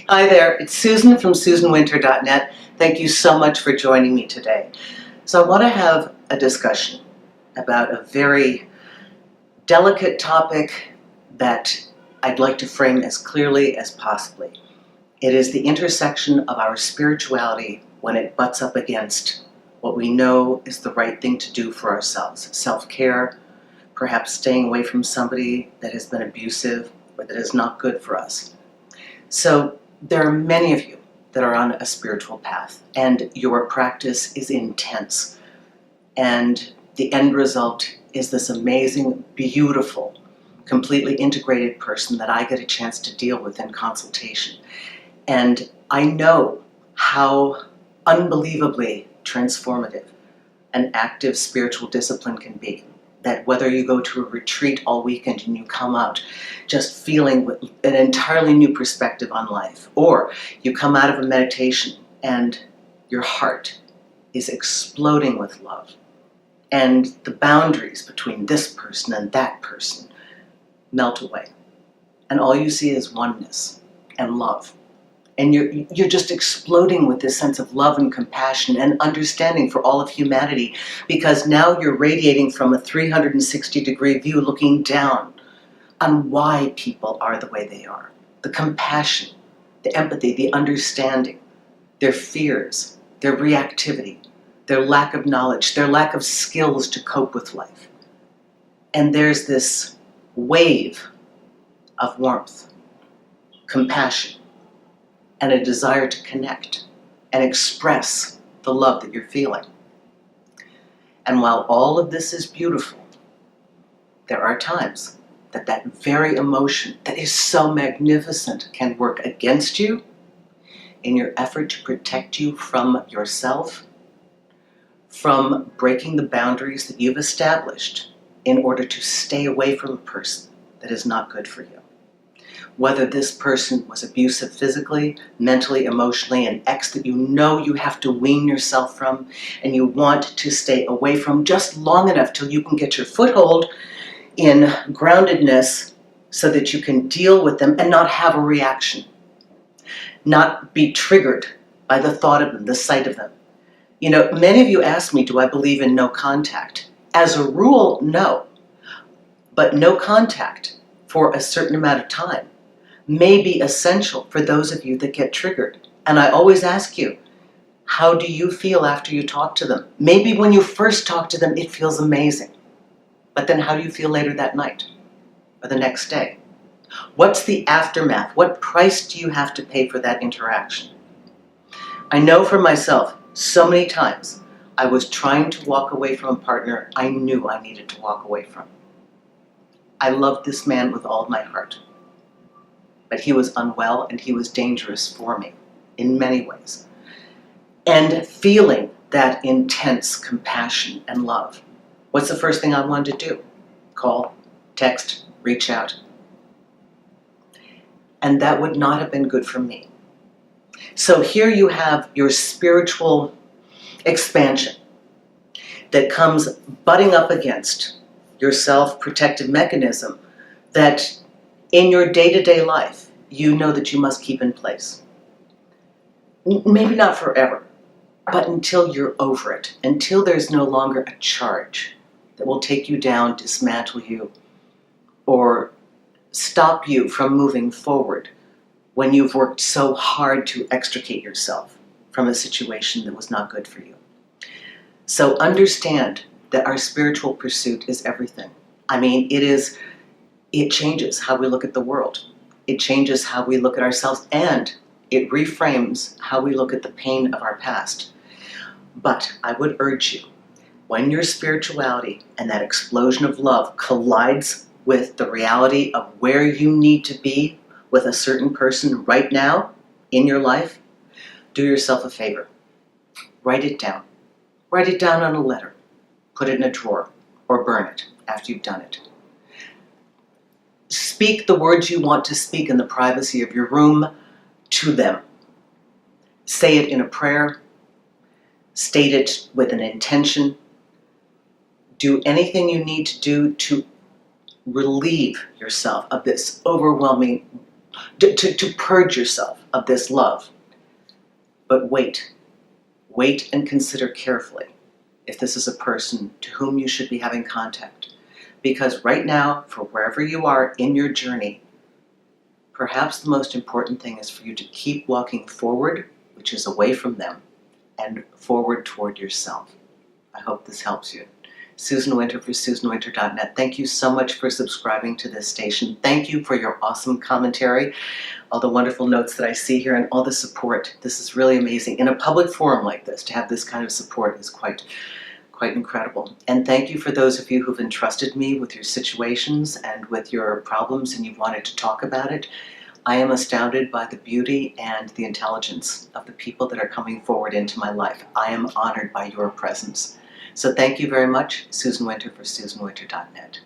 Hi there, it's Susan from SusanWinter.net. Thank you so much for joining me today. So I want to have a discussion about a very delicate topic that I'd like to frame as clearly as possibly. It is the intersection of our spirituality when it butts up against what we know is the right thing to do for ourselves. Self-care, perhaps staying away from somebody that has been abusive or that is not good for us. So there are many of you that are on a spiritual path, and your practice is intense. And the end result is this amazing, beautiful, completely integrated person that I get a chance to deal with in consultation. And I know how unbelievably transformative an active spiritual discipline can be. That whether you go to a retreat all weekend and you come out just feeling with an entirely new perspective on life, or you come out of a meditation and your heart is exploding with love, and the boundaries between this person and that person melt away, and all you see is oneness and love. And you're just exploding with this sense of love and compassion and understanding for all of humanity, because now you're radiating from a 360-degree view looking down on why people are the way they are. The compassion, the empathy, the understanding, their fears, their reactivity, their lack of knowledge, their lack of skills to cope with life. And there's this wave of warmth, compassion, and a desire to connect and express the love that you're feeling. And while all of this is beautiful, there are times that that very emotion that is so magnificent can work against you in your effort to protect you from yourself, from breaking the boundaries that you've established in order to stay away from a person that is not good for you. Whether this person was abusive physically, mentally, emotionally, an ex that you know you have to wean yourself from and you want to stay away from just long enough till you can get your foothold in groundedness so that you can deal with them and not have a reaction, not be triggered by the thought of them, the sight of them. You know, many of you ask me, do I believe in no contact? As a rule, no. But no contact for a certain amount of time may be essential for those of you that get triggered. And I always ask you, how do you feel after you talk to them? Maybe when you first talk to them, it feels amazing. But then how do you feel later that night or the next day? What's the aftermath? What price do you have to pay for that interaction? I know for myself, so many times I was trying to walk away from a partner I knew I needed to walk away from. I loved this man with all of my heart. But he was unwell and he was dangerous for me in many ways. And feeling that intense compassion and love, what's the first thing I wanted to do? Call, text, reach out. And that would not have been good for me. So here you have your spiritual expansion that comes butting up against your self-protective mechanism that in your day-to-day life, you know that you must keep in place. Maybe not forever, but until you're over it, until there's no longer a charge that will take you down, dismantle you, or stop you from moving forward when you've worked so hard to extricate yourself from a situation that was not good for you. So understand that our spiritual pursuit is everything. I mean, it changes how we look at the world. It changes how we look at ourselves, and it reframes how we look at the pain of our past. But I would urge you, when your spirituality and that explosion of love collides with the reality of where you need to be with a certain person right now in your life, do yourself a favor. Write it down. Write it down on a letter. Put it in a drawer, or burn it after you've done it. Speak the words you want to speak in the privacy of your room to them. Say it in a prayer. State it with an intention. Do anything you need to do to relieve yourself of this overwhelming to purge yourself of this love. But wait and consider carefully if this is a person to whom you should be having contact. Because right now, for wherever you are in your journey, perhaps the most important thing is for you to keep walking forward, which is away from them, and forward toward yourself. I hope this helps you. Susan Winter for SusanWinter.net. Thank you so much for subscribing to this station. Thank you for your awesome commentary, all the wonderful notes that I see here, and all the support. This is really amazing. In a public forum like this, to have this kind of support is quite incredible. And thank you for those of you who've entrusted me with your situations and with your problems, and you wanted to talk about it. I am astounded by the beauty and the intelligence of the people that are coming forward into my life. I am honored by your presence. So thank you very much. Susan Winter for SusanWinter.net.